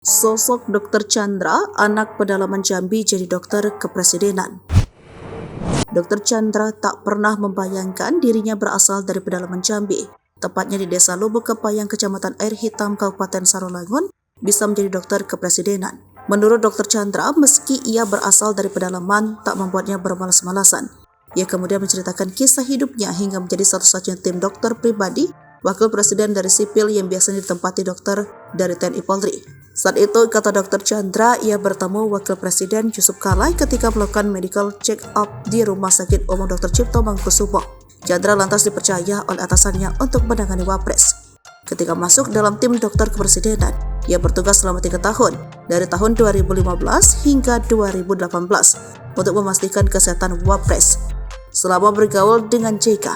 Sosok Dr. Chandra, anak pedalaman Jambi jadi dokter kepresidenan. Dr. Chandra tak pernah membayangkan dirinya berasal dari pedalaman Jambi, tepatnya di Desa Lubuk Kepayang, Kecamatan Air Hitam, Kabupaten Sarolangun, bisa menjadi dokter kepresidenan. Menurut Dr. Chandra, meski ia berasal dari pedalaman, tak membuatnya bermalas-malasan. Ia kemudian menceritakan kisah hidupnya hingga menjadi satu-satunya tim dokter pribadi, wakil presiden dari sipil yang biasanya ditempati dokter dari TNI Polri. Saat itu, kata Dr. Chandra, ia bertemu Wakil Presiden Yusuf Kala ketika melakukan medical check-up di Rumah Sakit Umum Dr. Cipto Mangunkusumo. Chandra lantas dipercaya oleh atasannya untuk menangani Wapres. Ketika masuk dalam tim dokter kepresidenan, ia bertugas selama 3 tahun, dari tahun 2015 hingga 2018, untuk memastikan kesehatan Wapres. Selama bergaul dengan JK,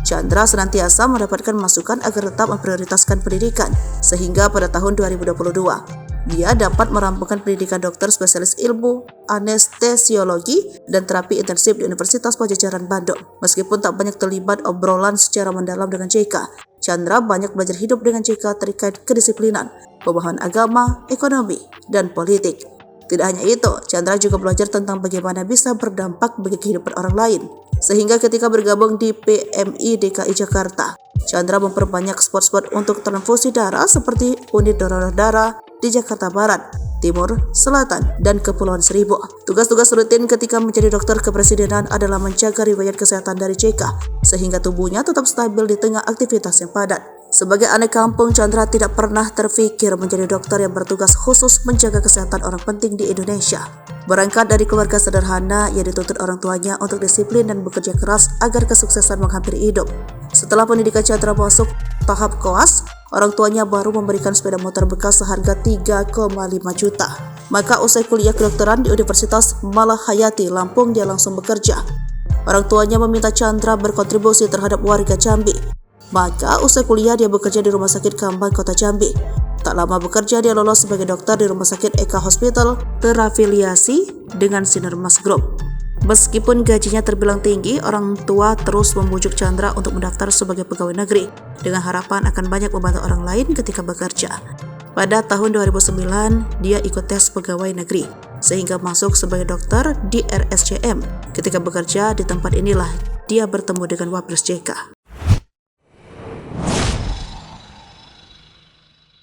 Chandra senantiasa mendapatkan masukan agar tetap memprioritaskan pendidikan, sehingga pada tahun 2022, dia dapat merampungkan pendidikan dokter spesialis ilmu anestesiologi dan terapi intensif di Universitas Padjadjaran Bandung. Meskipun tak banyak terlibat obrolan secara mendalam dengan JK, Chandra banyak belajar hidup dengan JK terkait kedisiplinan, pemahaman agama, ekonomi, dan politik. Tidak hanya itu, Chandra juga belajar tentang bagaimana bisa berdampak bagi kehidupan orang lain. Sehingga ketika bergabung di PMI DKI Jakarta, Chandra memperbanyak spot-spot untuk transfusi darah seperti unit donor darah di Jakarta Barat, Timur, Selatan, dan Kepulauan Seribu. Tugas-tugas rutin ketika menjadi dokter kepresidenan adalah menjaga riwayat kesehatan dari JK, sehingga tubuhnya tetap stabil di tengah aktivitas yang padat. Sebagai anak kampung, Chandra tidak pernah terfikir menjadi dokter yang bertugas khusus menjaga kesehatan orang penting di Indonesia. Berangkat dari keluarga sederhana, ia dituntut orang tuanya untuk disiplin dan bekerja keras agar kesuksesan menghampiri hidup. Setelah pendidikan Chandra masuk tahap koas, orang tuanya baru memberikan sepeda motor bekas seharga 3,5 juta. Maka usai kuliah kedokteran di Universitas Malahayati, Lampung, dia langsung bekerja. Orang tuanya meminta Chandra berkontribusi terhadap warga Jambi. Maka usai kuliah dia bekerja di Rumah Sakit Kambang, Kota Jambi. Tak lama bekerja, dia lolos sebagai dokter di Rumah Sakit Eka Hospital, terafiliasi dengan Sinarmas Group. Meskipun gajinya terbilang tinggi, orang tua terus membujuk Chandra untuk mendaftar sebagai pegawai negeri, dengan harapan akan banyak membantu orang lain ketika bekerja. Pada tahun 2009, dia ikut tes pegawai negeri, sehingga masuk sebagai dokter di RSCM. Ketika bekerja di tempat inilah, dia bertemu dengan Wapres JK.